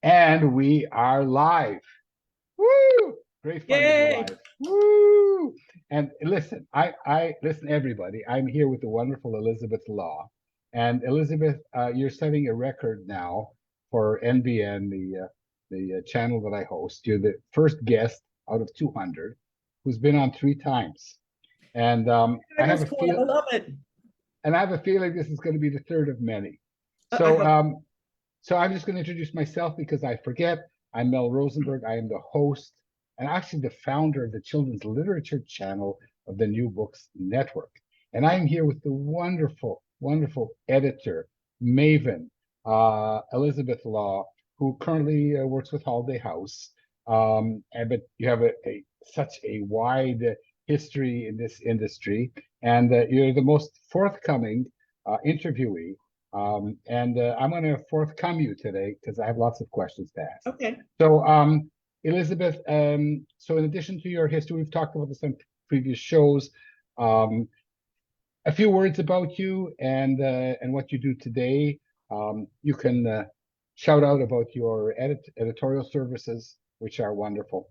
And we are live. Woo! Great fun to be Yay! live. Woo! And listen, I listen, everybody. I'm here with the wonderful Elizabeth Law, and Elizabeth, you're setting a record now for NBN, the channel that I host. You're the first guest out of 200 who's been on 3 times, and I have Tiger's a cool. I love it. feeling this is going to be the third of many. I So hope. so I'm just going to introduce myself because I forget. I'm Mel Rosenberg. I am the host and actually the founder of the children's literature channel of the New Books Network. And I'm here with the wonderful, wonderful editor, Maven, Elizabeth Law, who currently works with Holiday House. But you have such a wide history in this industry, and you're the most forthcoming interviewee, and I'm going to forthcome you today because I have lots of questions to ask. Okay. So, Elizabeth, so in addition to your history, we've talked about this on previous shows. Um, a few words about you and what you do today. You can shout out about your editorial services, which are wonderful.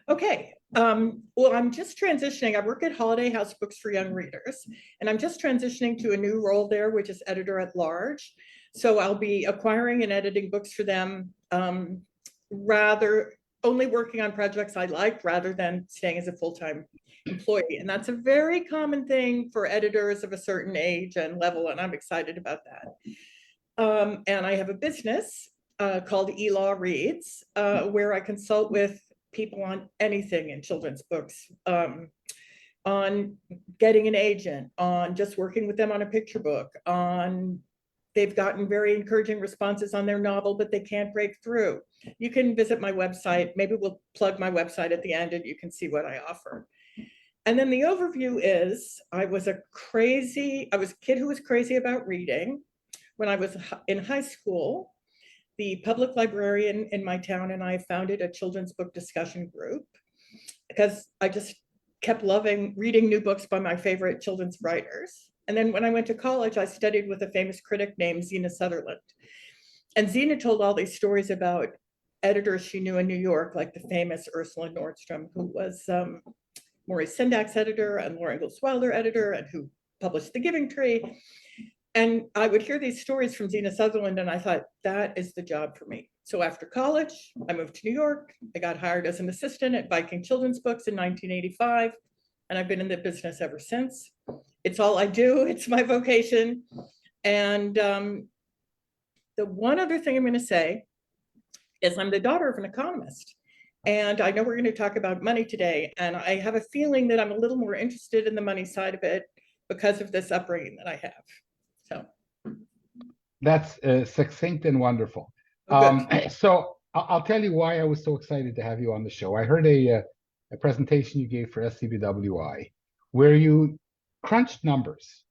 Okay. Well, I'm just transitioning. I work at Holiday House Books for Young Readers, and I'm just transitioning to a new role there, which is editor at large. So I'll be acquiring and editing books for them, rather only working on projects I like rather than staying as a full-time employee. And that's a very common thing for editors of a certain age and level, and I'm excited about that. And I have a business called E-Law Reads, where I consult with people on anything in children's books, on getting an agent, on just working with them on a picture book, on they've gotten very encouraging responses on their novel, but they can't break through. You can visit my website. Maybe we'll plug my website at the end and you can see what I offer. And then the overview is I was a kid who was crazy about reading. When I was in high school, the public librarian in my town and I founded a children's book discussion group because I just kept loving reading new books by my favorite children's writers. And then when I went to college, I studied with a famous critic named Zena Sutherland. And Zena told all these stories about editors she knew in New York, like the famous Ursula Nordstrom, who was Maurice Sendak's editor and Laura Ingalls Wilder editor, and who published The Giving Tree. And I would hear these stories from Zena Sutherland, and I thought, that is the job for me. So after college, I moved to New York. I got hired as an assistant at Viking Children's Books in 1985, and I've been in the business ever since. It's all I do. It's my vocation. And the one other thing I'm going to say is I'm the daughter of an economist. And I know we're going to talk about money today, and I have a feeling that I'm a little more interested in the money side of it because of this upbringing that I have. So that's succinct and wonderful. So I'll tell you why I was so excited to have you on the show. I heard a presentation you gave for SCBWI where you crunched numbers,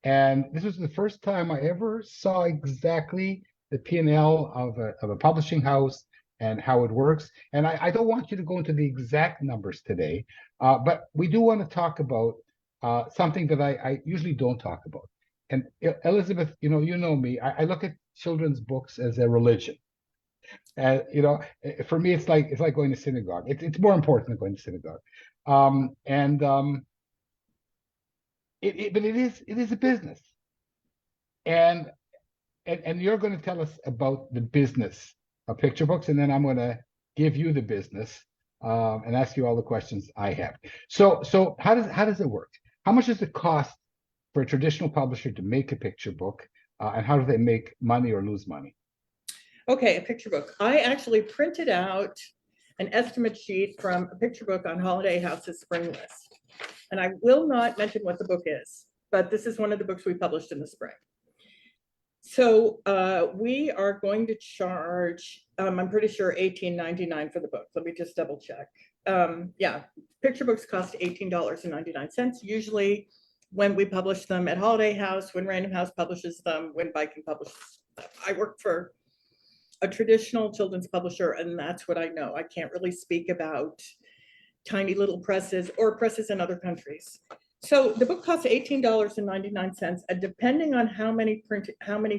and this was the first time I ever saw exactly the P&L of a publishing house and how it works. And I don't want you to go into the exact numbers today, but we do want to talk about something that I usually don't talk about. And Elizabeth, you know me. I look at children's books as a religion. For me, it's like going to synagogue. It's more important than going to synagogue. But it is a business, and you're going to tell us about the business of picture books, and then I'm going to give you the business and ask you all the questions I have. So how does it work? How much does it cost for a traditional publisher to make a picture book, and how do they make money or lose money? Okay, a picture book. I actually printed out an estimate sheet from a picture book on Holiday House's spring list. And I will not mention what the book is, but this is one of the books we published in the spring. So we are going to charge, I'm pretty sure $18.99 for the book. Let me just double check. Yeah, picture books cost $18.99. Usually when we publish them at Holiday House, when Random House publishes them, when Viking publishes them. I work for a traditional children's publisher, and that's what I know. I can't really speak about tiny little presses or presses in other countries. So the book costs $18.99, and depending on how many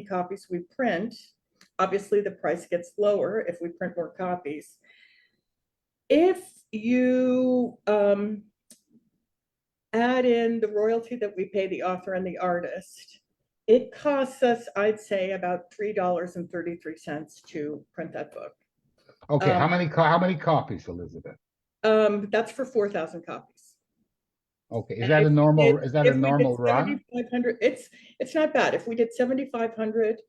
copies we print, obviously the price gets lower if we print more copies. If you add in the royalty that we pay the author and the artist, it costs us, I'd say, about $3.33 to print that book. Okay, how many copies, Elizabeth? That's for 4,000 copies. Okay, is And that a if normal, we is that a did normal run? 7,500, it's not bad. If we did 7,500,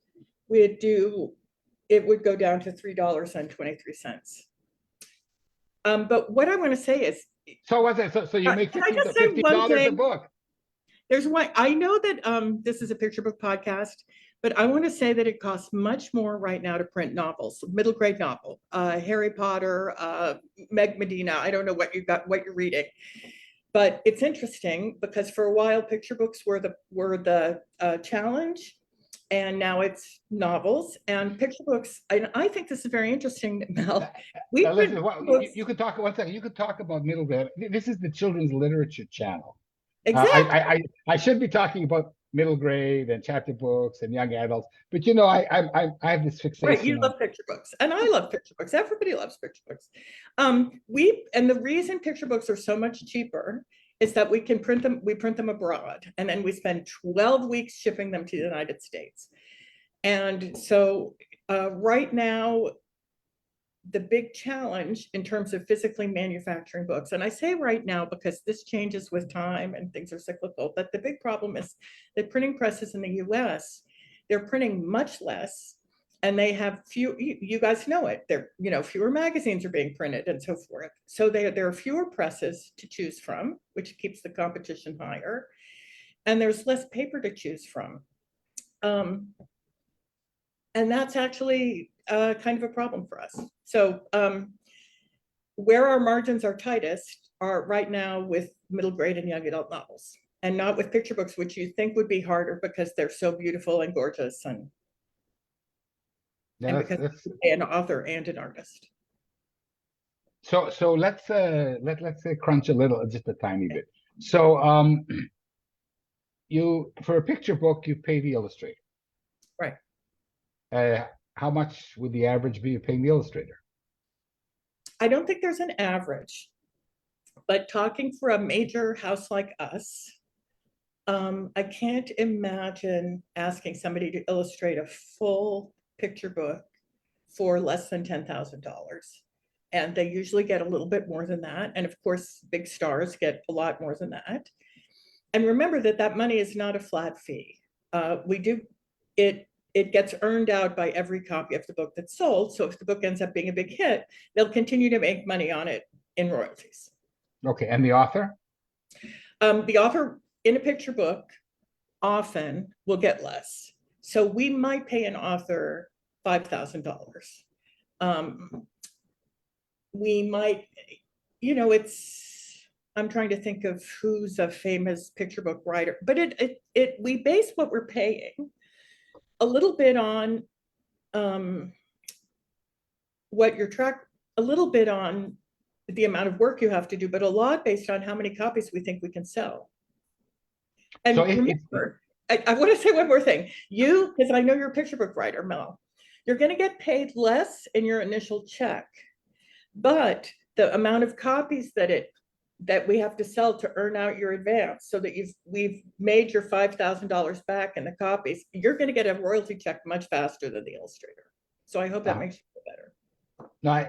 it would go down to $3.23. But what I want to say is, So what's it? So you make can I just say one $50 a thing? book? There's one, I know that this is a picture book podcast, but I want to say that it costs much more right now to print novels, middle grade novel, Harry Potter, Meg Medina. I don't know what you're reading, but it's interesting because for a while picture books were the challenge, and now it's novels and picture books. And I think this is very interesting, Mel. Listen, you could talk 1 second. You could talk about middle grade. This is the children's literature channel. Exactly. I should be talking about middle grade and chapter books and young adults, but you know, I have this fixation. Right, you love picture books, and I love picture books. Everybody loves picture books. And the reason picture books are so much cheaper is that we print them abroad, and then we spend 12 weeks shipping them to the United States. And so right now, the big challenge in terms of physically manufacturing books, and I say right now because this changes with time and things are cyclical, but the big problem is that printing presses in the US, they're printing much less, and they have you guys know it, fewer magazines are being printed and so forth. So there are fewer presses to choose from, which keeps the competition higher, and there's less paper to choose from. And that's actually kind of a problem for us. So where our margins are tightest are right now with middle grade and young adult novels, and not with picture books, which you think would be harder because they're so beautiful and gorgeous, and because you pay an author and an artist. So let's crunch a little, just a tiny bit. So you, for a picture book, you pay the illustrator. Right. How much would the average be of paying the illustrator? I don't think there's an average, but talking for a major house like us, I can't imagine asking somebody to illustrate a full picture book for less than $10,000. And they usually get a little bit more than that. And of course, big stars get a lot more than that. And remember that money is not a flat fee. It gets earned out by every copy of the book that's sold. So if the book ends up being a big hit, they'll continue to make money on it in royalties. Okay, and the author? The author in a picture book often will get less. So we might pay an author $5,000. We might, I'm trying to think of who's a famous picture book writer, but we base what we're paying a little bit on a little bit on the amount of work you have to do, but a lot based on how many copies we think we can sell. And so remember, I want to say one more thing. Because I know you're a picture book writer, Mel, you're going to get paid less in your initial check, but the amount of copies that we have to sell to earn out your advance, so that we've made your $5,000 back in the copies, you're going to get a royalty check much faster than the illustrator. So I hope that makes you feel better. No,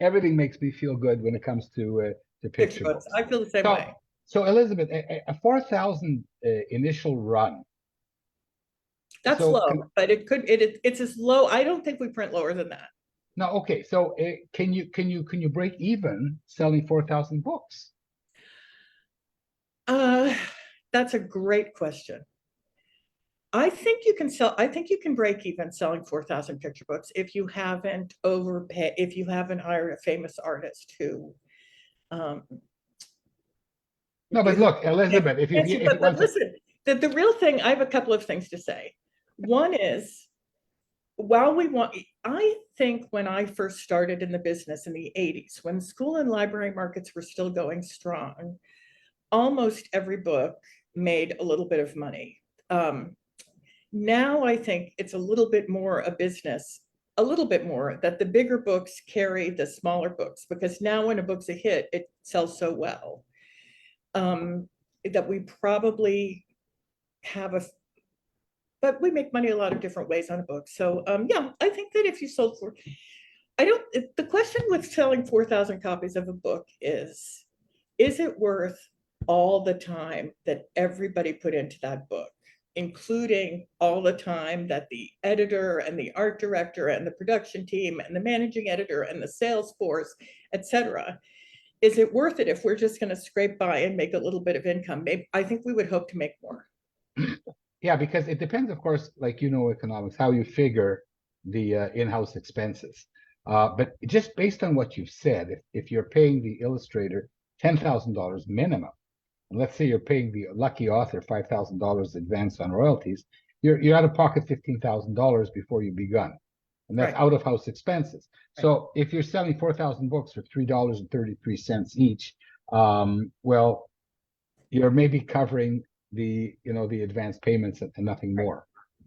everything makes me feel good when it comes to picture books. I feel the same way. So Elizabeth, a 4,000 initial run. That's low, but it's as low. I don't think we print lower than that. No, okay. So can you break even selling 4,000 books? That's a great question. I think you can break even selling 4,000 picture books if you haven't hired a famous artist who. No, but look, Elizabeth, listen, the real thing, I have a couple of things to say. One is, I think when I first started in the business in the 80s, when school and library markets were still going strong, almost every book made a little bit of money. Now I think it's a little bit more a business, a little bit more that the bigger books carry the smaller books, because now when a book's a hit, it sells so well. That we probably have but we make money a lot of different ways on a book. So yeah, I think that if you sold for, the question with selling 4,000 copies of a book is it worth all the time that everybody put into that book, including all the time that the editor and the art director and the production team and the managing editor and the sales force, etc. Is it worth it if we're just going to scrape by and make a little bit of income? Maybe, I think we would hope to make more. Yeah, because it depends, of course, like economics, how you figure the in-house expenses. But just based on what you've said, if you're paying the illustrator $10,000 minimum, and let's say you're paying the lucky author $5,000 advance on royalties, you're out of pocket $15,000 before you begun, and that's Right. out of house expenses. Right. So if you're selling 4,000 books for $3.33 each, well, you're maybe covering the advance payments and nothing more.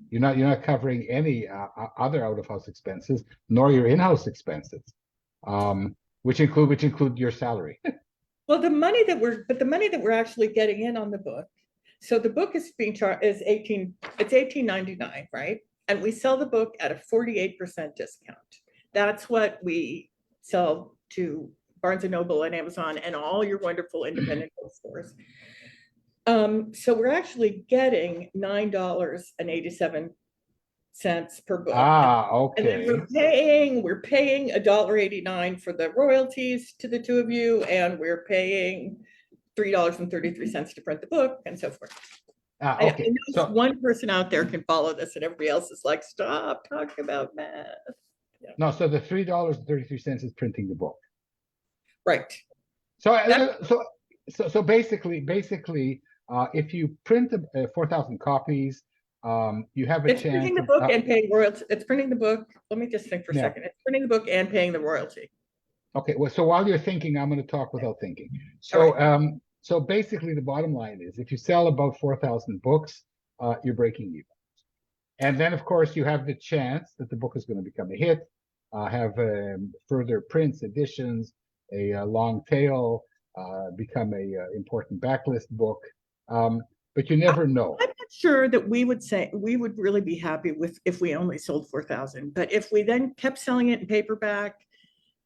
You're not covering any other out of house expenses, nor your in-house expenses, which include your salary. Well, the money that we're actually getting in on the book. So the book is being charged is it's $18.99, right? And we sell the book at a 48% discount. That's what we sell to Barnes and Noble and Amazon and all your wonderful independent bookstores. So we're actually getting $9.87 per book. And then Okay. we're paying $1.89 for the royalties to the two of you, and we're paying $3.33 to print the book, and so forth. I Okay. know So one person out there can follow this, and everybody else is like, stop talking about math. Yeah. no, so the $3.33 is printing the book. Right. So basically, if you print 4,000 copies, you have a It's chance. printing the book and paying royalty. It's printing the book. Let me just think for a Yeah. second. It's printing the book and paying the royalty. Okay, well, so while you're thinking, I'm going to talk without thinking. All So, so basically, the bottom line is, if you sell about 4,000 books, you're breaking even. And then, of course, you have the chance that the book is going to become a hit, have further prints, editions, a long tail, become a important backlist book. But you never know. I'm not sure that we would really be happy with if we only sold 4,000. But if we then kept selling it in paperback,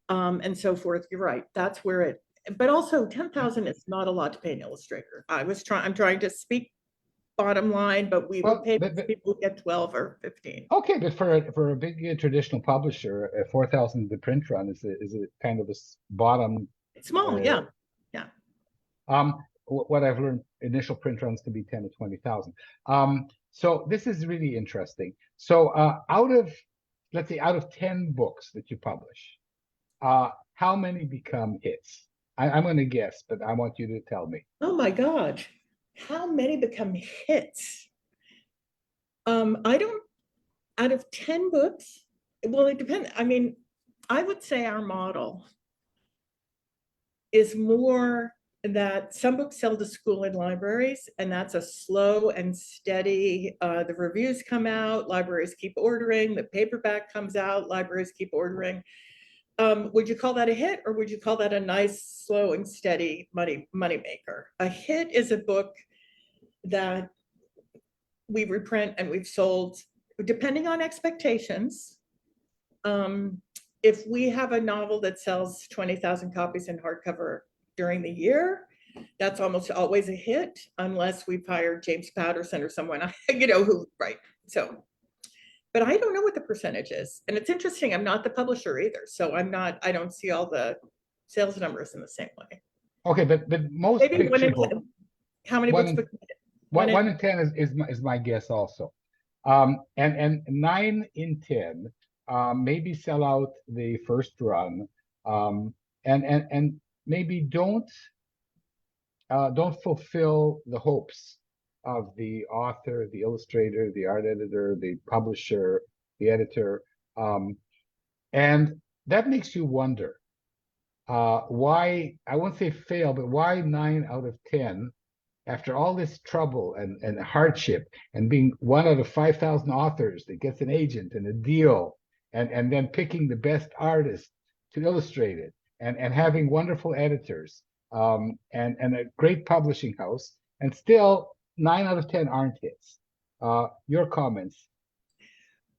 and so forth, you're right. That's where it. But also, 10,000 is not a lot to pay an illustrator. I'm trying to speak bottom line, but we would pay people who get 12 or 15. Okay, but for a big traditional publisher, 4,000 the print run is a kind of a bottom. It's small, yeah. What I've learned, initial print runs can be 10 to 20,000. So this is really interesting. So let's say out of 10 books that you publish, how many become hits? I'm going to guess, but I want you to tell me. Oh my God. How many become hits? I don't, out of 10 books, well, it depends. I mean, I would say our model is more that some books sell to school and libraries, and that's a slow and steady, the reviews come out, libraries keep ordering, the paperback comes out, libraries keep ordering. Would you call that a hit, or would you call that a nice, slow and steady money maker? A hit is a book that we reprint and we've sold, depending on expectations. If we have a novel that sells 20,000 copies in hardcover during the year, that's almost always a hit, unless we've hired James Patterson or someone, who, right. So, but I don't know what the percentage is. And it's interesting, I'm not the publisher either. So I don't see all the sales numbers in the same way. Okay, but most maybe picture books, how many books? One in 10 is my guess also. And 9 in 10 maybe sell out the first run, and maybe don't fulfill the hopes of the author, the illustrator, the art editor, the publisher, the editor, and that makes you wonder why, I won't say fail, but why 9 out of 10 after all this trouble and hardship and being one out of 5,000 authors that gets an agent and a deal, and then picking the best artist to illustrate it, and having wonderful editors, and a great publishing house, and still 9 out of 10 aren't hits. Your comments?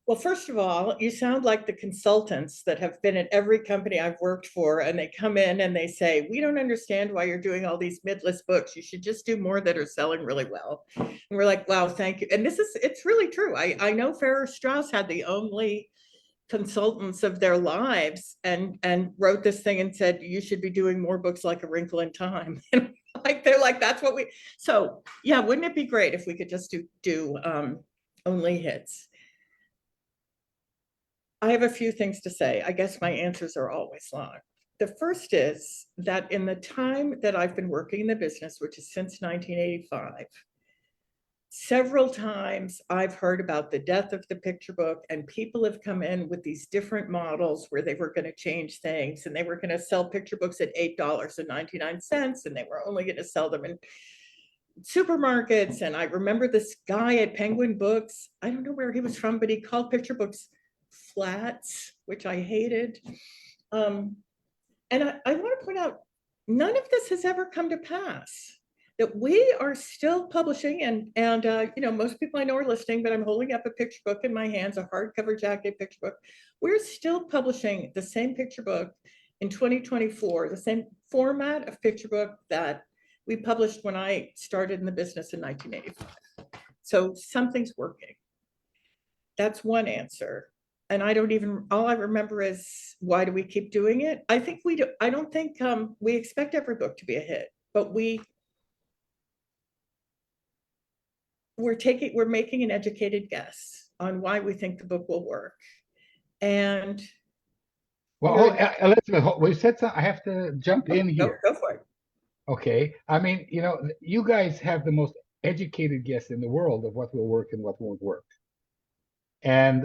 Well, first of all, you sound like the consultants that have been at every company I've worked for, and they come in and they say, we don't understand why you're doing all these midlist books. You should just do more that are selling really well. And we're like, wow, thank you. And it's really true. I know Farrar Straus had the only consultants of their lives and wrote this thing and said, you should be doing more books like A Wrinkle in Time. And they're like, that's what we, so yeah, wouldn't it be great if we could just do only hits? I have a few things to say. I guess my answers are always long. The first is that in the time that I've been working in the business, which is since 1985, several times I've heard about the death of the picture book, and people have come in with these different models where they were going to change things, and they were going to sell picture books at $8.99, and they were only going to sell them in supermarkets. And I remember this guy at Penguin Books, I don't know where he was from, but he called picture books flats, which I hated. And I want to point out, none of this has ever come to pass. That we are still publishing, and you know, most people I know are listening, but I'm holding up a picture book in my hands, a hardcover jacket picture book. We're still publishing the same picture book in 2024, the same format of picture book that we published when I started in the business in 1985. So something's working. That's one answer. And I don't even, all I remember is, why do we keep doing it? I think we do. I don't think we expect every book to be a hit, but we're making an educated guess on why we think the book will work. And well, Elizabeth, we said something. I have to jump in here. Go for it. Okay. I mean, you know, you guys have the most educated guess in the world of what will work and what won't work. And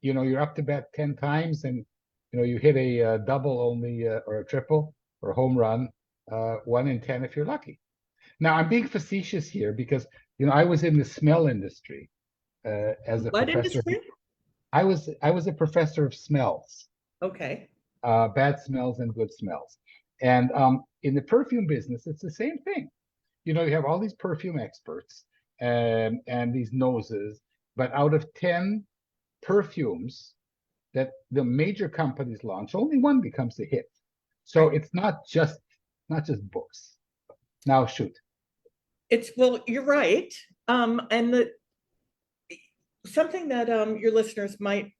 you know, you're up to bat 10 times, and you know, you hit a double only, or a triple or a home run 1 in 10 if you're lucky. Now, I'm being facetious here because, you know, I was in the smell industry as a What professor. industry? I was a professor of smells. Okay. Bad smells and good smells. And in the perfume business, it's the same thing. You know, you have all these perfume experts and these noses, but out of 10 perfumes that the major companies launch, only 1 becomes a hit. So it's not just books. Now shoot. Well, you're right. And something that your listeners might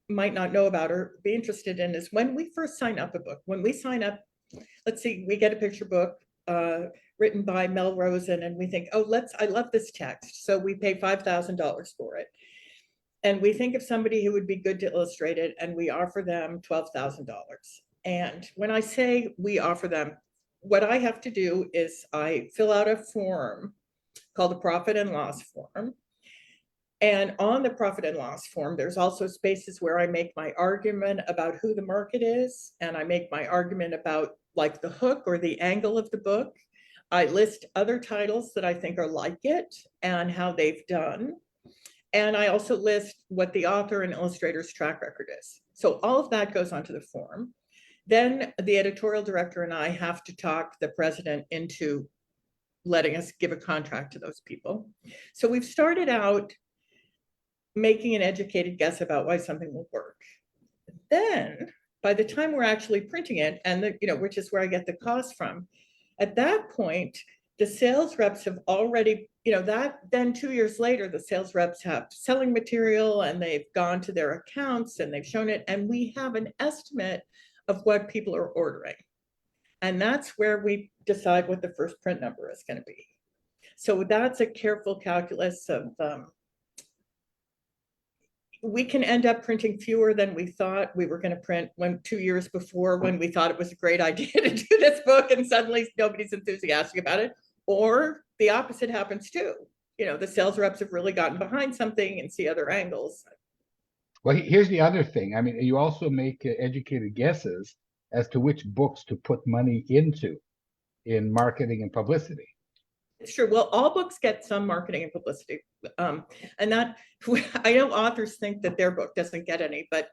not know about or be interested in is, when we first sign up a book, when we sign up, let's see, we get a picture book written by Mel Rosen, and we think, oh, I love this text. So we pay $5,000 for it. And we think of somebody who would be good to illustrate it, and we offer them $12,000. And when I say we offer them, what I have to do is I fill out a form called the profit and loss form. And on the profit and loss form, there's also spaces where I make my argument about who the market is, and I make my argument about like the hook or the angle of the book. I list other titles that I think are like it and how they've done. And I also list what the author and illustrator's track record is. So all of that goes onto the form. Then the editorial director and I have to talk the president into letting us give a contract to those people. So we've started out making an educated guess about why something will work. Then by the time we're actually printing it, and you know, which is where I get the cost from, at that point, the sales reps have already, you know, that then 2 years later, the sales reps have selling material, and they've gone to their accounts and they've shown it, and we have an estimate of what people are ordering. And that's where we decide what the first print number is going to be. So that's a careful calculus of, we can end up printing fewer than we thought we were going to print 2 years before, when we thought it was a great idea to do this book, and suddenly nobody's enthusiastic about it. Or the opposite happens too. You know, the sales reps have really gotten behind something and see other angles. Well, here's the other thing. I mean, you also make educated guesses as to which books to put money into in marketing and publicity. It's true. Well, all books get some marketing and publicity. And that, I know authors think that their book doesn't get any, but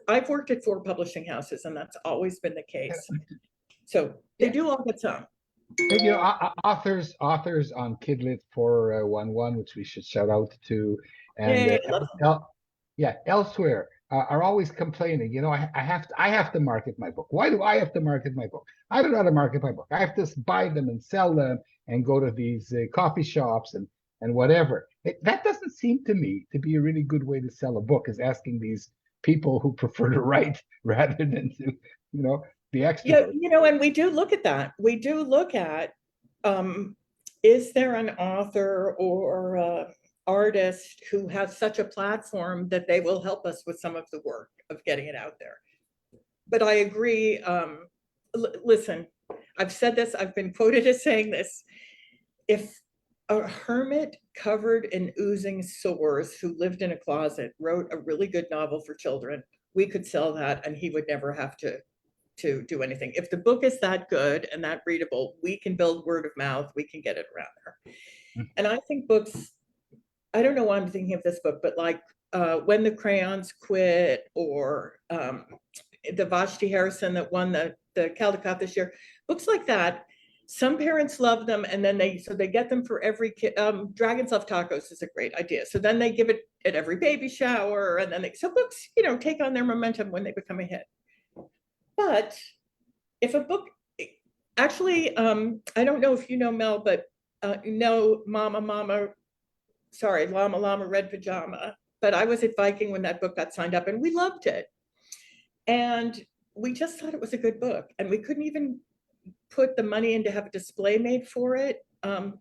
I've worked at 4 publishing houses and that's always been the case. So they do all get some. And, authors on Kidlit 411, which we should shout out to, and elsewhere are always complaining. I have to market my book. Why do I have to market my book? I don't know how to market my book. I have to buy them and sell them and go to these coffee shops and whatever. That doesn't seem to me to be a really good way to sell a book, is asking these people who prefer to write rather than to, be extrovert. Yeah, and we do look at that. We do look at, is there an author or artist who has such a platform that they will help us with some of the work of getting it out there. But I agree. Listen, I've said this, I've been quoted as saying this. If a hermit covered in oozing sores who lived in a closet wrote a really good novel for children, we could sell that and he would never have to do anything. If the book is that good and that readable, we can build word of mouth, we can get it around there. And I think books, I don't know why I'm thinking of this book, but like When the Crayons Quit, or the Vashti Harrison that won the Caldecott this year, books like that, some parents love them, and then they get them for every kid. Dragons Love Tacos is a great idea. So then they give it at every baby shower, and then so books, take on their momentum when they become a hit. But if a book, actually, I don't know if you know, Mel, but Llama Llama Red Pajama. But I was at Viking when that book got signed up and we loved it. And we just thought it was a good book. And we couldn't even put the money in to have a display made for it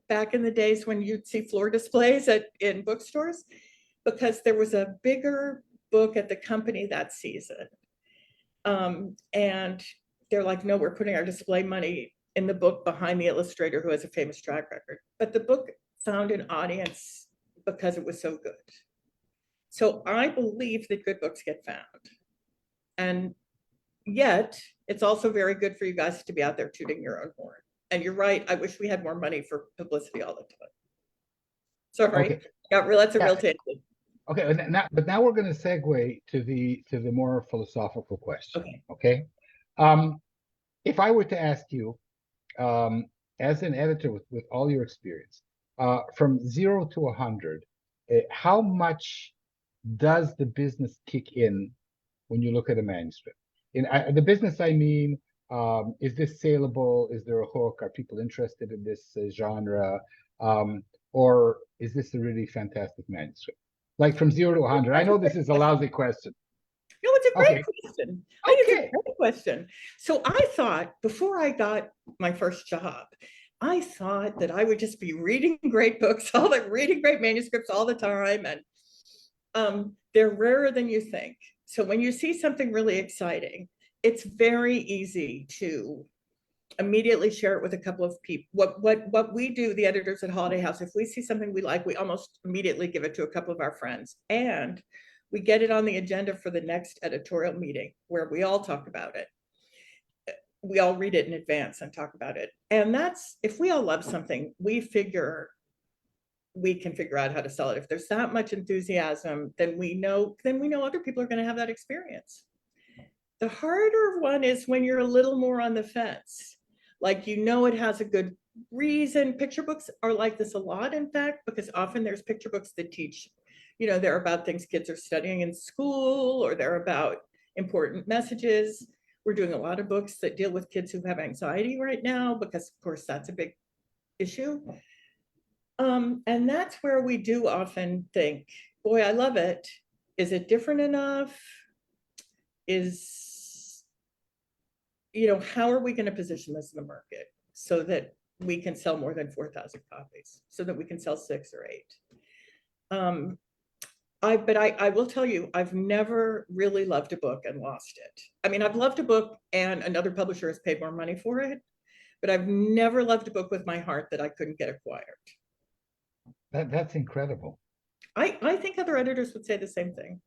back in the days when you'd see floor displays in bookstores, because there was a bigger book at the company that season. And they're like, no, we're putting our display money in the book behind the illustrator who has a famous track record. But the book found an audience because it was so good. So I believe that good books get found. And yet it's also very good for you guys to be out there tooting your own horn. And you're right, I wish we had more money for publicity all the time. Sorry, okay. That's a real tangent. Okay, but now we're going to segue to the more philosophical question. Okay. If I were to ask you, as an editor with all your experience, from 0 to 100, how much does the business kick in when you look at a manuscript? In the business, I mean, is this saleable? Is there a hook? Are people interested in this genre? Or is this a really fantastic manuscript? Like from 0 to 100. I know this is a lousy question. No, it's a great question. I think it's a great question. So I thought, before I got my first job, I thought that I would just be reading great books, reading great manuscripts all the time. And they're rarer than you think. So when you see something really exciting, it's very easy to immediately share it with a couple of people. What we do, the editors at Holiday House, if we see something we like, we almost immediately give it to a couple of our friends, and we get it on the agenda for the next editorial meeting where we all talk about it. We all read it in advance and talk about it. And that's, if we all love something, we can figure out how to sell it. If there's that much enthusiasm, then we know other people are going to have that experience. The harder one is when you're a little more on the fence. Like, it has a good reason. Picture books are like this a lot, in fact, because often there's picture books that teach, they're about things kids are studying in school, or they're about important messages. We're doing a lot of books that deal with kids who have anxiety right now, because of course that's a big issue. And that's where we do often think, boy, I love it. Is it different enough? How are we going to position this in the market so that we can sell more than 4,000 copies, so that we can sell 6 or 8? But I will tell you, I've never really loved a book and lost it. I mean, I've loved a book and another publisher has paid more money for it, but I've never loved a book with my heart that I couldn't get acquired. That's incredible. I think other editors would say the same thing.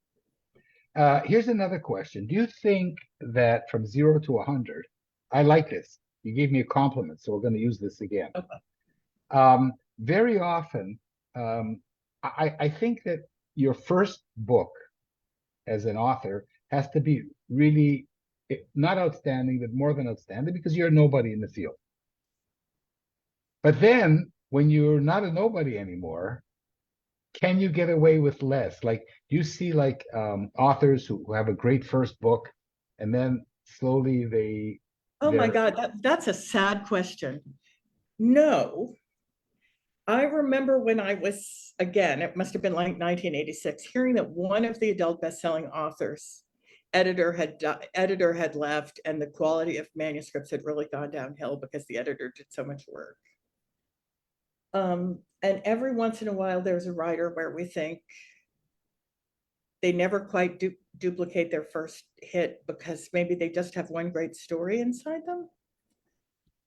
Here's another question. Do you think that from 0 to 100, I like this. You gave me a compliment, so we're going to use this again. Very often, I think that your first book as an author has to be really not outstanding, but more than outstanding because you're nobody in the field. But then when you're not a nobody anymore, can you get away with less? Like you see like authors who have a great first book and then slowly Oh my they're God, that's a sad question. No, I remember when I was, again, it must have been like 1986, hearing that one of the adult best-selling authors, editor had left, and the quality of manuscripts had really gone downhill because the editor did so much work. And every once in a while, there's a writer where we think they never quite duplicate their first hit because maybe they just have one great story inside them.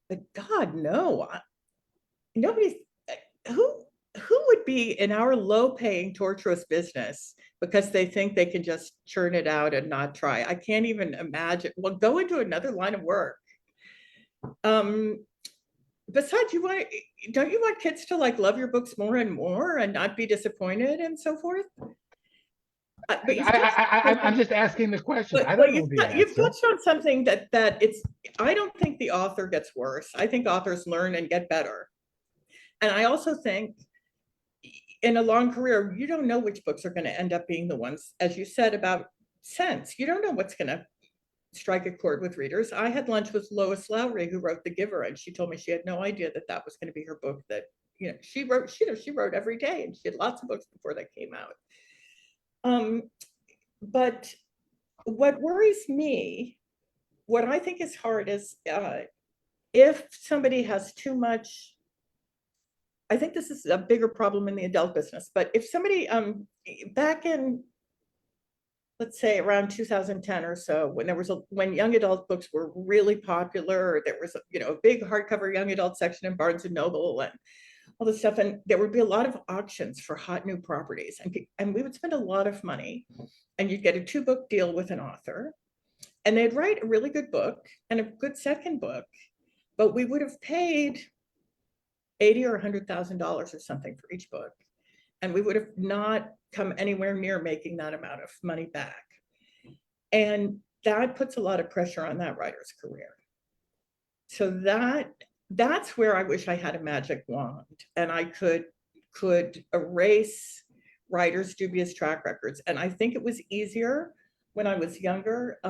But God, no, nobody who would be in our low-paying, torturous business because they think they can just churn it out and not try. I can't even imagine. Well, go into another line of work. Besides, don't you want kids to like love your books more and more and not be disappointed and so forth? But I'm just asking the question. I don't know the you've answer. touched on something that it's. I don't think the author gets worse. I think authors learn and get better. And I also think in a long career, you don't know which books are going to end up being the ones, as you said about Sense. You don't know what's going to strike a chord with readers. I had lunch with Lois Lowry, who wrote The Giver, and she told me she had no idea that that was going to be her book. That she wrote. She wrote every day, and she had lots of books before they came out. But what worries me, what I think is hard, is if somebody has too much. I think this is a bigger problem in the adult business, but if somebody back in, let's say around 2010 or so, when young adult books were really popular, or there was a big hardcover young adult section in Barnes and Noble and all this stuff, and there would be a lot of auctions for hot new properties, and we would spend a lot of money, and you'd get a 2-book deal with an author, and they'd write a really good book and a good second book, but we would have paid $80,000 or $100,000 or something for each book, and we would have not come anywhere near making that amount of money back. And that puts a lot of pressure on that writer's career. So that's where I wish I had a magic wand and I could erase writers' dubious track records. And I think it was easier when I was younger.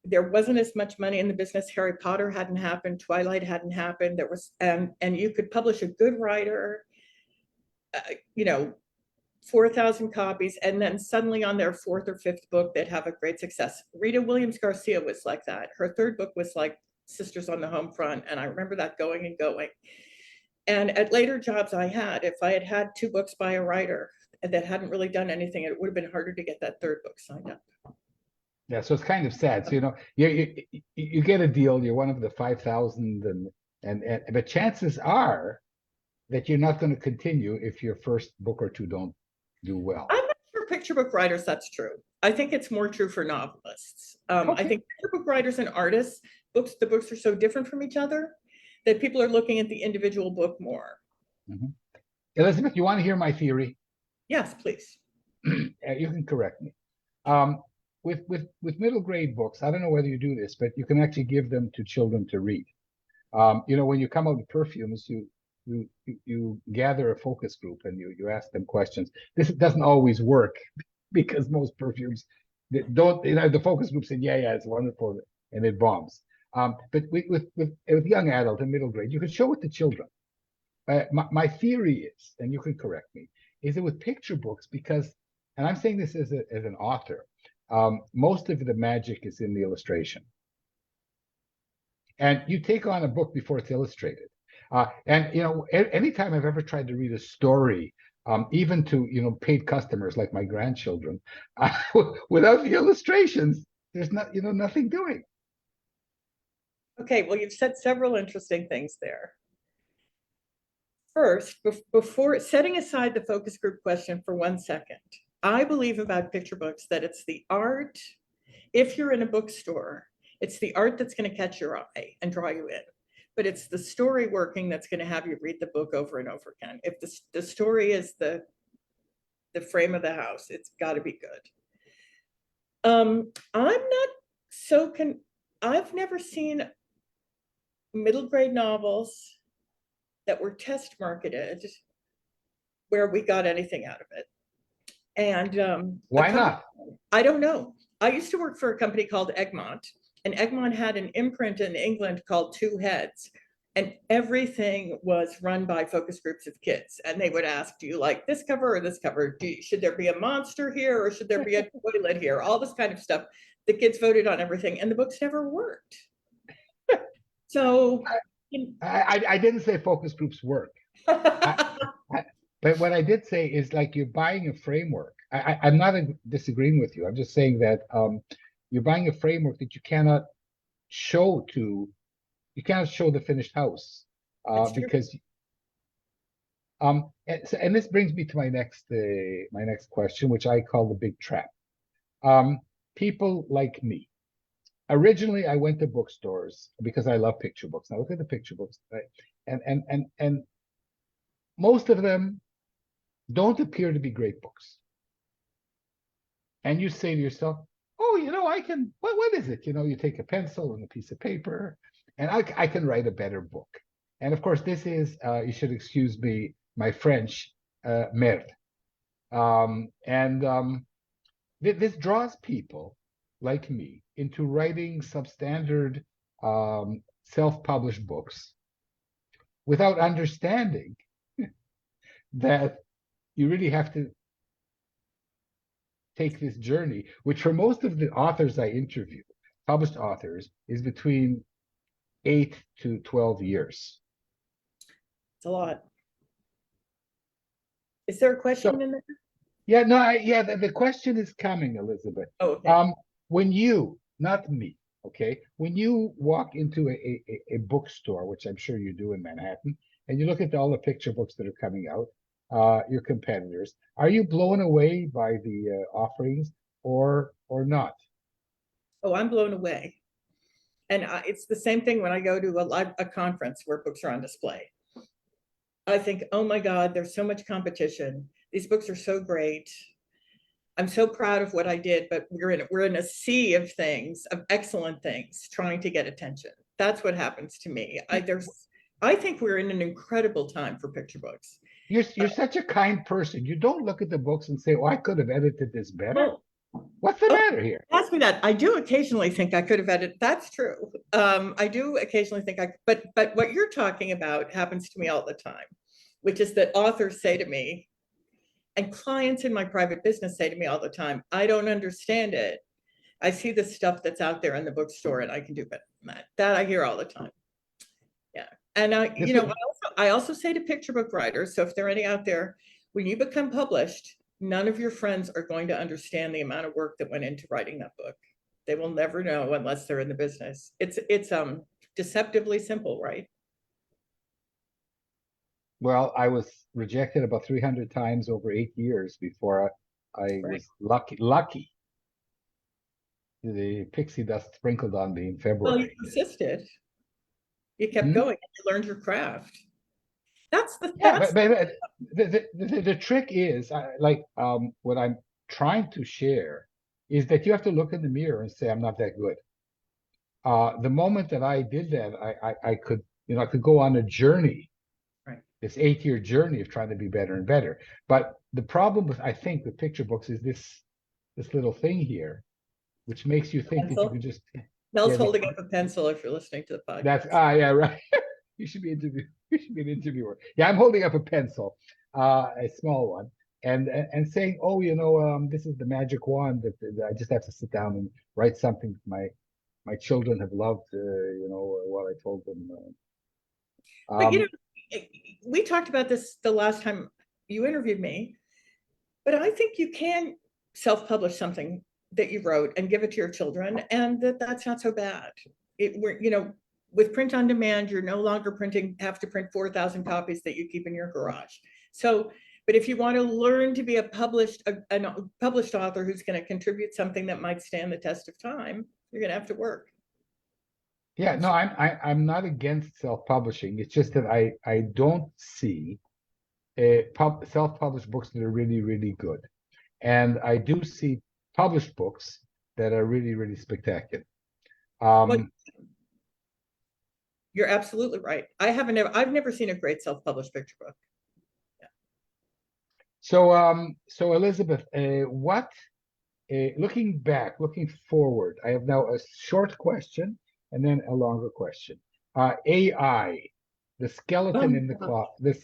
There wasn't as much money in the business. Harry Potter hadn't happened. Twilight hadn't happened. There was, and you could publish a good writer, 4,000 copies, and then suddenly on their 4th or 5th book, they'd have a great success. Rita Williams Garcia was like that. Her 3rd book was like Sisters on the Home Front, and I remember that going and going. And at later jobs I had, if I had had 2 books by a writer that hadn't really done anything, it would have been harder to get that 3rd book signed up. Yeah, so it's kind of sad. So you get a deal. You're one of the 5,000, but chances are that you're not going to continue if your first book or 2 don't do well. I'm not sure picture book writers that's true. I think it's more true for novelists. Okay. I think picture book writers and artists, the books are so different from each other that people are looking at the individual book more. Mm-hmm. Elizabeth, you want to hear my theory? Yes, please. You can correct me. With middle grade books, I don't know whether you do this, but you can actually give them to children to read. When you come out with perfumes, you gather a focus group and you ask them questions. This doesn't always work because most perfumes don't. The focus group said, yeah, it's wonderful, and it bombs. But with young adult and middle grade, you can show it to children. My theory is, and you can correct me, is that with picture books, because, and I'm saying this as an author, most of the magic is in the illustration. And you take on a book before it's illustrated. Anytime I've ever tried to read a story, even to paid customers like my grandchildren, without the illustrations, there's nothing doing. Okay, well, you've said several interesting things there. First, before setting aside the focus group question for 1 second, I believe about picture books that it's the art. If you're in a bookstore, it's the art that's going to catch your eye and draw you in. but it's the story working that's going to have you read the book over and over again. If the story is the frame of the house, it's got to be good. I'm not so I've never seen middle grade novels that were test marketed where we got anything out of it. And Why not? I don't know. I used to work for a company called Egmont, and Egmont had an imprint in England called Two Heads, and everything was run by focus groups of kids. And they would ask, do you like this cover or this cover? Should there be a monster here or should there be a toilet here? All this kind of stuff. The kids voted on everything, and the books never worked. So I didn't say focus groups work. But what I did say is, like, you're buying a framework. I'm not disagreeing with you. I'm just saying that you're buying a framework that you cannot show the finished house because and this brings me to my next question, which I call the big trap. People like me. Originally, I went to bookstores because I love picture books. Now look at the picture books, right? And most of them don't appear to be great books. And you say to yourself, oh, I can, what is it? You take a pencil and a piece of paper, and I can write a better book. And of course, this is, you should excuse me, my French, merde. This draws people like me into writing substandard self-published books without understanding that you really have to take this journey, which for most of the authors I interview, published authors, is between 8 to 12 years. It's a lot. Is there a question in there? Yeah, no, the question is coming, Elizabeth. Oh, okay. When you, not me, okay, when you walk into a bookstore, which I'm sure you do in Manhattan, and you look at all the picture books that are coming out, your competitors, are you blown away by the offerings or not? Oh, I'm blown away. And it's the same thing when I go to a conference where books are on display. I think, oh my God, there's so much competition. These books are so great. I'm so proud of what I did, but we're in a sea of things, of excellent things, trying to get attention. That's what happens to me. I think we're in an incredible time for picture books. You're such a kind person. You don't look at the books and say, "Oh, I could have edited this better." Well, what's the matter here? Ask me that. I do occasionally think I could have edited. That's true. I do occasionally think but what you're talking about happens to me all the time, which is that authors say to me, and clients in my private business say to me all the time, I don't understand it. I see the stuff that's out there in the bookstore and I can do better than that. That I hear all the time. Yeah. And I also say to picture book writers, so if there are any out there, when you become published, none of your friends are going to understand the amount of work that went into writing that book. They will never know unless they're in the business. It's deceptively simple, right? Well, I was rejected about 300 times over 8 years before I was lucky. The pixie dust sprinkled on me in February. Well, you persisted. You kept going and you learned your craft. But the trick is, what I'm trying to share is that you have to look in the mirror and say, I'm not that good. The moment that I did that, I could go on a journey, right, this 8-year journey of trying to be better and better. But the problem I think with picture books is this little thing here, which makes you think that you can just. Mel's holding up a pencil if you're listening to the podcast. That's yeah, right. You should be an interviewer. Yeah, I'm holding up a pencil, a small one, and saying, oh, this is the magic wand that I just have to sit down and write something my children have loved, while I told them. But we talked about this the last time you interviewed me, but I think you can self-publish something that you wrote and give it to your children, and that's not so bad. With print on demand, you're no longer have to print 4,000 copies that you keep in your garage. So, but if you want to learn to be a published author who's going to contribute something that might stand the test of time, you're going to have to work. Yeah, no, I'm not against self-publishing. It's just that I don't see self-published books that are really, really good. And I do see published books that are really, really spectacular. Well, Um, you're absolutely right. I've never seen a great self-published picture book. so Elizabeth, looking back, looking forward, I have now a short question and then a longer question. AI, the skeleton in the Oh, closet.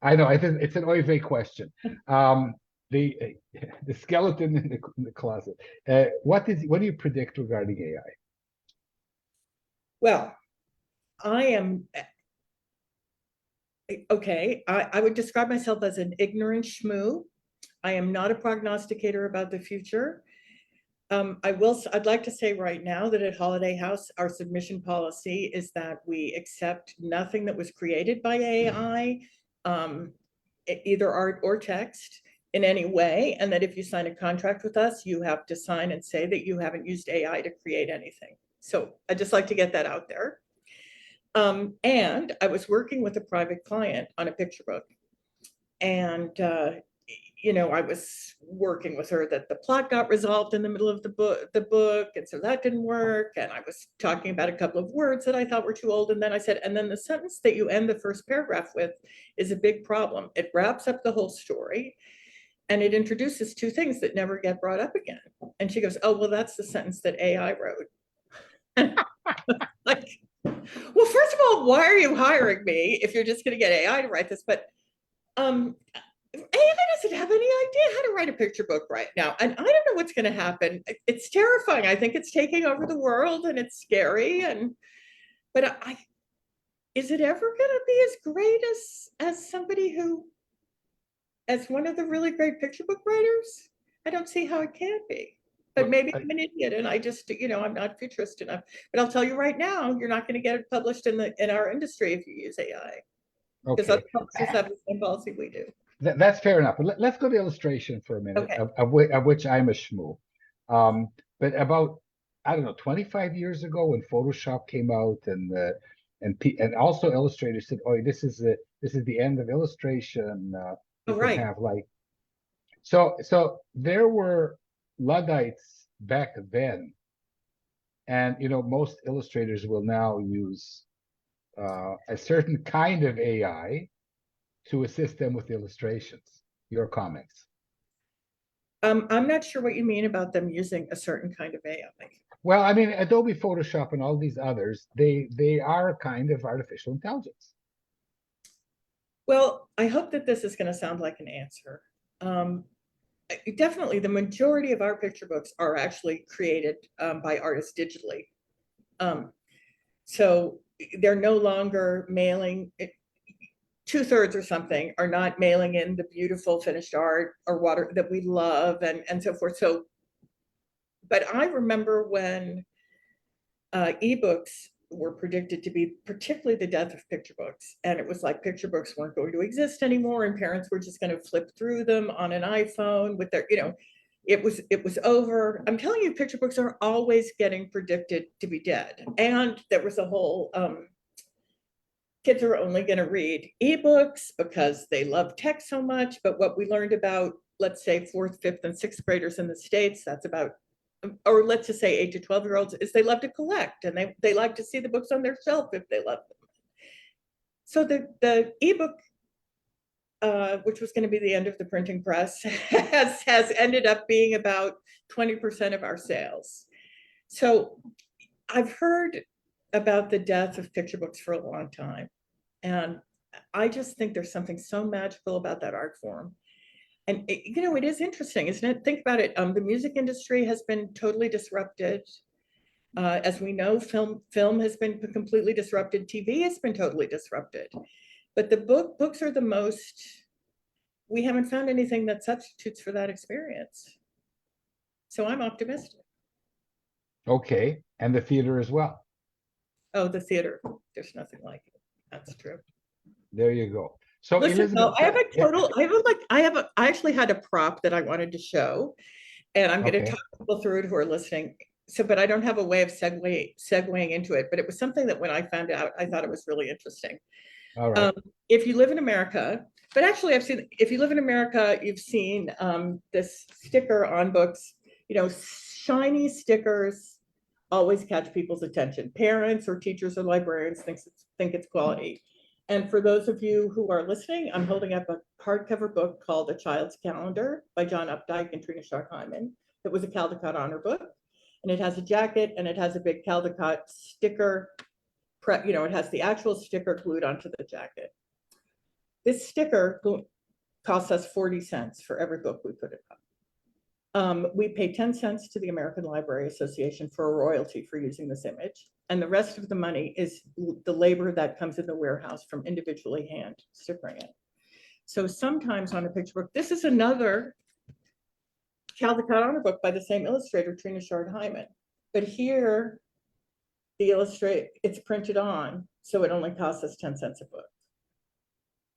I know, it's an oy vey question. Um, the the skeleton in the closet. What do you predict regarding AI? well, I am okay. I would describe myself as an ignorant schmoo. I am not a prognosticator about the future. I'd like to say right now that at Holiday House, our submission policy is that we accept nothing that was created by AI, either art or text in any way. And that if you sign a contract with us, you have to sign and say that you haven't used AI to create anything. So I'd just like to get that out there. And I was working with a private client on a picture book. And I was working with her that the plot got resolved in the middle of the book, and so that didn't work. And I was talking about a couple of words that I thought were too old. And then I said, and then the sentence that you end the first paragraph with is a big problem. It wraps up the whole story, and it introduces two things that never get brought up again. And she goes, oh, well, that's the sentence that AI wrote. Like, well, first of all, why are you hiring me if you're just going to get AI to write this? But AI doesn't have any idea how to write a picture book right now. And I don't know what's going to happen. It's terrifying. I think it's taking over the world and it's scary. But is it ever going to be as great as somebody as one of the really great picture book writers? I don't see how it can be. But maybe I'm an idiot and I just, I'm not futurist enough. But I'll tell you right now, you're not going to get it published in our industry if you use AI. Because Okay, other publishers have the same policy we do. that's fair enough. But let's go to illustration for a minute, Okay. of which I'm a schmoo. But about, I don't know, 25 years ago when Photoshop came out and also illustrators said, "Oh, this is the end of illustration. You Oh, can right. have like." So there were Luddites back then, and most illustrators will now use a certain kind of AI to assist them with illustrations. Your comments? I'm not sure what you mean about them using a certain kind of AI. Well, I mean, Adobe Photoshop and all these others, they are a kind of artificial intelligence. Well, I hope that this is going to sound like an answer. Um, Definitely, the majority of our picture books are actually created by artists digitally. So they're no longer mailing. 2/3 or something are not mailing in the beautiful finished art or water that we love and so forth. So, but I remember when ebooks were predicted to be particularly the death of picture books. And it was like picture books weren't going to exist anymore and parents were just going to flip through them on an iPhone with their, it was over. I'm telling you, picture books are always getting predicted to be dead. And there was a whole kids are only going to read ebooks because they love text so much. But what we learned about, let's say, 4th, 5th, and 6th graders in the States, that's about, or let's just say 8 to 12-year-olds, is they love to collect and they like to see the books on their shelf if they love them. So the ebook, which was going to be the end of the printing press, has ended up being about 20% of our sales. So I've heard about the death of picture books for a long time. And I just think there's something so magical about that art form. And it is interesting, isn't it? Think about it. The music industry has been totally disrupted. As we know, film has been completely disrupted. TV has been totally disrupted. But the books are the most, we haven't found anything that substitutes for that experience. So I'm optimistic. Okay, and the theater as well. Oh, the theater, there's nothing like it. That's true. There you go. So Listen, Elizabeth, I have a total, I actually had a prop that I wanted to show, and I'm going to okay. talk people through it who are listening. so, but I don't have a way of segueing into it, but it was something that when I found out, I thought it was really interesting. All right. If you live in America, but actually I've seen, if you live in America, you've seen this sticker on books, you know, shiny stickers always catch people's attention. Parents or teachers or librarians think it's quality. And for those of you who are listening, I'm holding up a hardcover book called A Child's Calendar by John Updike and Trina Sharp-Hyman. It was a Caldecott honor book. And it has a jacket and it has a big Caldecott sticker. You know, it has the actual sticker glued onto the jacket. This sticker costs us 40 cents for every book we put it up. We pay 10 cents to the American Library Association for a royalty for using this image. And the rest of the money is the labor that comes in the warehouse from individually hand stickering it. So sometimes on a picture book, this is another Caldecott honor book by the same illustrator, Trina Sharp-Hyman. But here, it's printed on, so it only costs us 10 cents a book.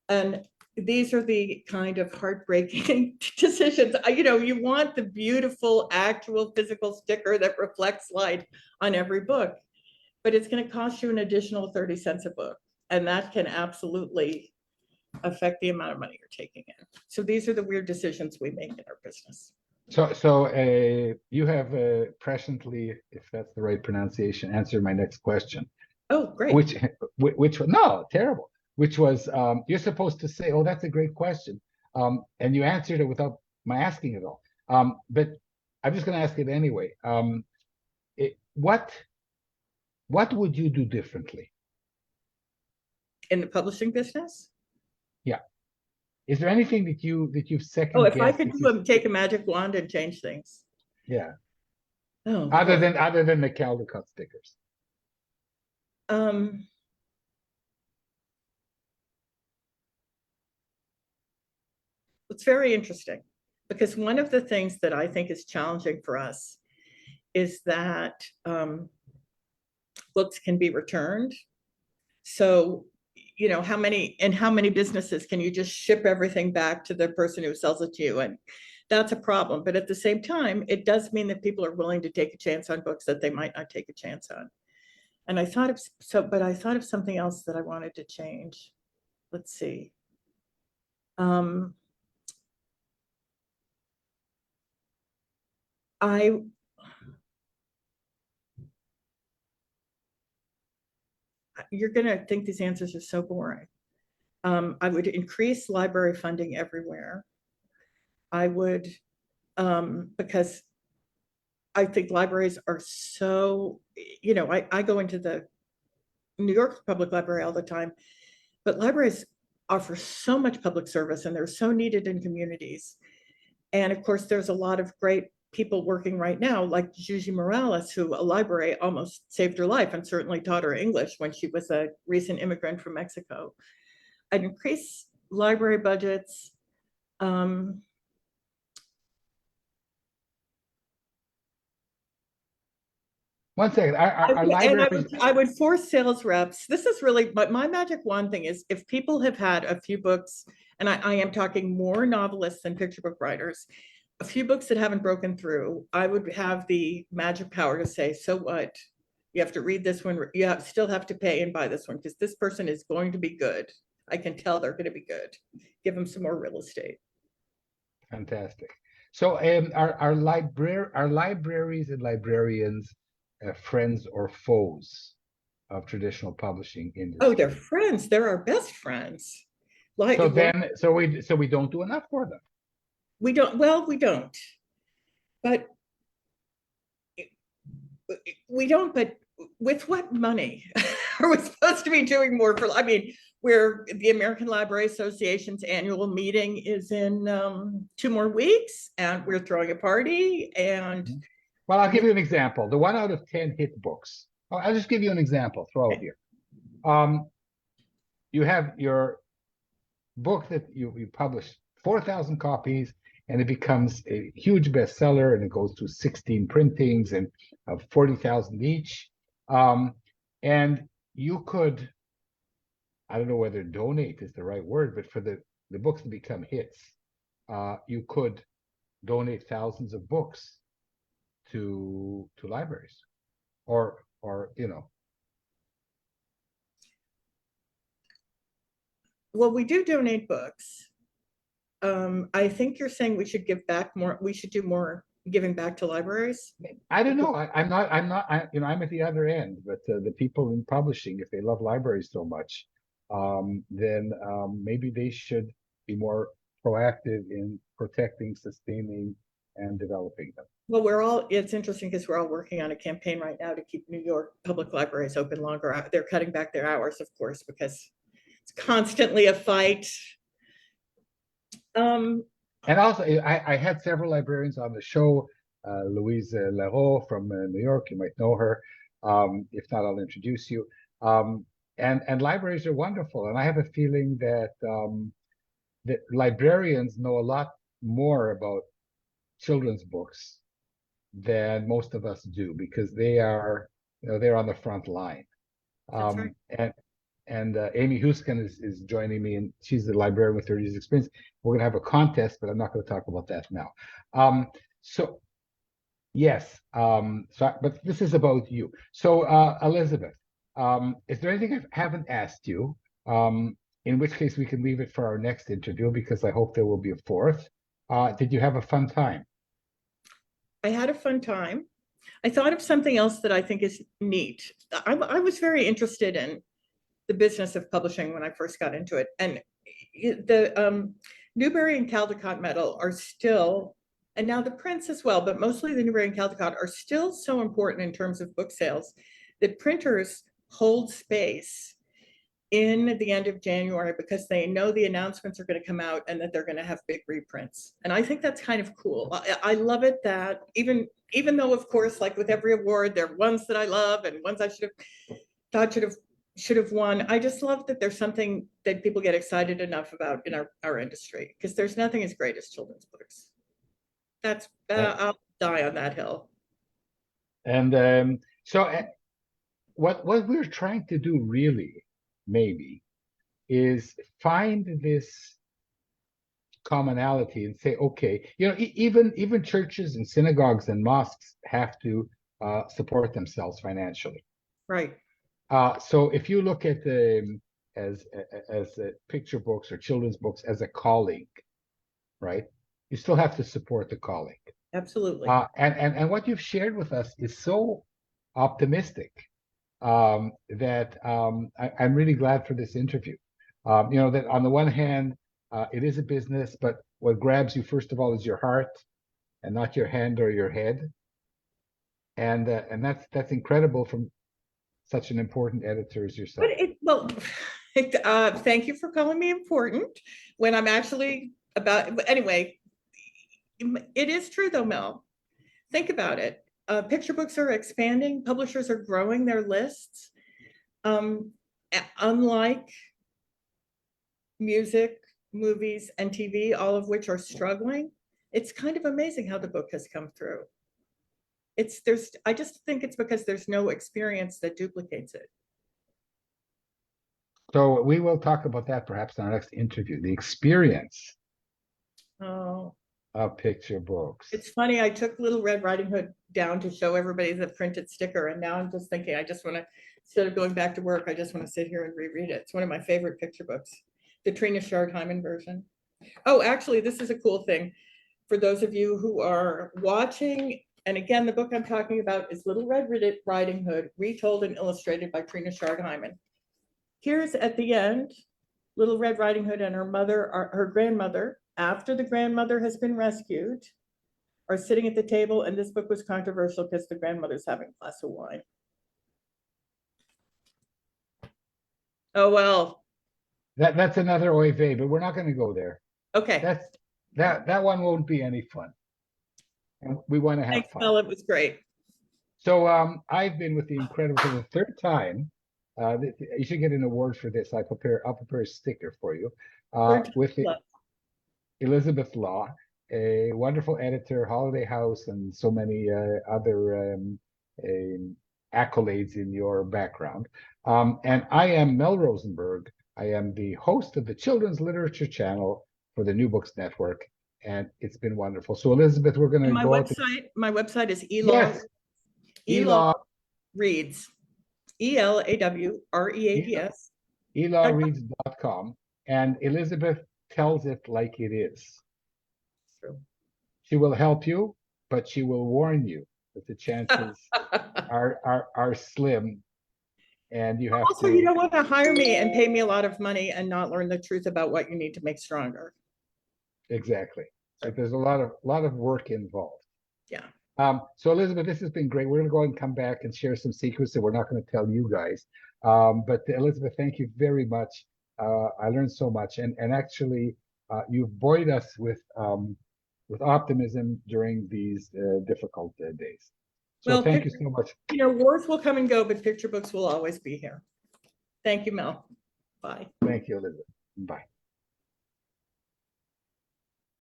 And these are the kind of heartbreaking decisions. You know, you want the beautiful, actual physical sticker that reflects light on every book, but it's going to cost you an additional 30 cents a book. And that can absolutely affect the amount of money you're taking in. So these are the weird decisions we make in our business. So you have presciently, if that's the right pronunciation, answered my next question. Oh, great. Which no, terrible. Which was you're supposed to say, "Oh, that's a great question," and you answered it without my asking it all. But I'm just going to ask it anyway. What would you do differently in the publishing business? Yeah. Is there anything that you've second Oh, if I guessed? could take a magic wand and change things. Yeah. Oh, other than the Caldecott stickers. It's very interesting because one of the things that I think is challenging for us is that books can be returned. So, you know, how many businesses can you just ship everything back to the person who sells it to you? And that's a problem. But at the same time, it does mean that people are willing to take a chance on books that they might not take a chance on. And I thought of something else that I wanted to change. Let's see. You're going to think these answers are so boring. I would increase library funding everywhere. I would, because I think libraries are so, you know, I go into the New York Public Library all the time, but libraries offer so much public service and they're so needed in communities. And of course, there's a lot of great people working right now, like Gigi Morales, who a library almost saved her life and certainly taught her English when she was a recent immigrant from Mexico. I'd increase library budgets. One second. I would force sales reps. This is really, but my magic wand thing is if people have had a few books, and I am talking more novelists than picture book writers, a few books that haven't broken through, I would have the magic power to say, so what? You have to read this one. You still have to pay and buy this one because this person is going to be good. I can tell they're going to be good. Give them some more real estate. Fantastic. So are libraries and librarians friends or foes of traditional publishing industry? Oh, they're friends. They're our best friends. So we don't do enough for them. We don't. Well, we don't. But we don't. But with what money are we supposed to be doing more for? I mean, where the American Library Association's annual meeting is in 2 more weeks, and we're throwing a party. And well, I'll give you an example. The 1 out of 10 hit books. I'll just give you an example. Throw it here. You have your book that you publish 4,000 copies, and it becomes a huge bestseller, and it goes to 16 printings and of 40,000 each. And you could, I don't know whether donate is the right word, but for the books to become hits, you could donate thousands of books to libraries, or you know. Well, we do donate books. I think you're saying we should give back more, we should do more giving back to libraries. I don't know. I'm not. I'm at the other end. But the people in publishing, if they love libraries so much, then maybe they should be more proactive in protecting, sustaining, and developing them. Well, it's interesting because we're all working on a campaign right now to keep New York public libraries open longer. They're cutting back their hours, of course, because it's constantly a fight. And also, I had several librarians on the show. Louise Leroux from New York, you might know her. If not, I'll introduce you. And libraries are wonderful. And I have a feeling that that librarians know a lot more about children's books than most of us do, because they are, they're on the front line. That's right. And Amy Huskin is joining me, and she's the librarian with 30 years experience. We're going to have a contest, but I'm not going to talk about that now. So yes, but this is about you. So Elizabeth, is there anything I haven't asked you? In which case we can leave it for our next interview, because I hope there will be a fourth. Did you have a fun time? I had a fun time. I thought of something else that I think is neat. I was very interested in the business of publishing when I first got into it. And the Newbery and Caldecott medal are still, and now the prints as well, but mostly the Newbery and Caldecott are still so important in terms of book sales that printers hold space in the end of January because they know the announcements are going to come out and that they're going to have big reprints. And I think that's kind of cool. I love it that even though, of course, like with every award, there are ones that I love and ones I should have won. I just love that there's something that people get excited enough about in our industry, because there's nothing as great as children's books. That's I'll die on that hill. And so what we're trying to do really, maybe, is find this commonality and say, okay, even churches and synagogues and mosques have to support themselves financially. Right. So if you look at the as picture books or children's books as a calling, right? You still have to support the calling. Absolutely. And what you've shared with us is so optimistic that I'm really glad for this interview. That on the one hand, it is a business, but what grabs you first of all is your heart, and not your hand or your head. And that's incredible from such an important editor as yourself. Thank you for calling me important when I'm actually anyway. It is true though, Mel. Think about it. Picture books are expanding. Publishers are growing their lists. Unlike music, movies, and TV, all of which are struggling, it's kind of amazing how the book has come through. I just think it's because there's no experience that duplicates it. So we will talk about that perhaps in our next interview, the experience of picture books. It's funny, I took Little Red Riding Hood down to show everybody the printed sticker, and now I'm just thinking, I just want to, instead of going back to work, I just want to sit here and reread it. It's one of my favorite picture books, the Trina Shard-Hyman version. Oh, actually, this is a cool thing for those of you who are watching. And again, the book I'm talking about is Little Red Riding Hood, retold and illustrated by Trina Shard-Hyman. Here's at the end, Little Red Riding Hood and her grandmother, after the grandmother has been rescued, are sitting at the table, and this book was controversial because the grandmother's having a glass of wine. Oh, well. That's another oy vey, but we're not going to go there. Okay. That one won't be any fun. And we want to have Thanks, fun. Mel, it was great. So I've been with the Incredible for the third time. You should get an award for this. I'll prepare a sticker for you. With Elizabeth Law, a wonderful editor, Holiday House, and so many other accolades in your background. And I am Mel Rosenberg. I am the host of the Children's Literature Channel for the New Books Network. and it's been wonderful. So Elizabeth, we're going to My go out. my website is Yes, Elaw Reads, ELAWREADS. elawreads.com, and Elizabeth tells it like it is. True. She will help you, but she will warn you that the chances are slim, and you have Also, to. you don't want to hire me and pay me a lot of money and not learn the truth about what you need to make stronger. Exactly. So there's a lot of work involved. Yeah. So Elizabeth, this has been great. We're going to go and come back and share some secrets that we're not going to tell you guys. But Elizabeth, thank you very much. I learned so much, and actually, you've buoyed us with optimism during these difficult days. So Well, thank you so much. Wars will come and go, but picture books will always be here. Thank you, Mel. Bye. Thank you, Elizabeth. Bye.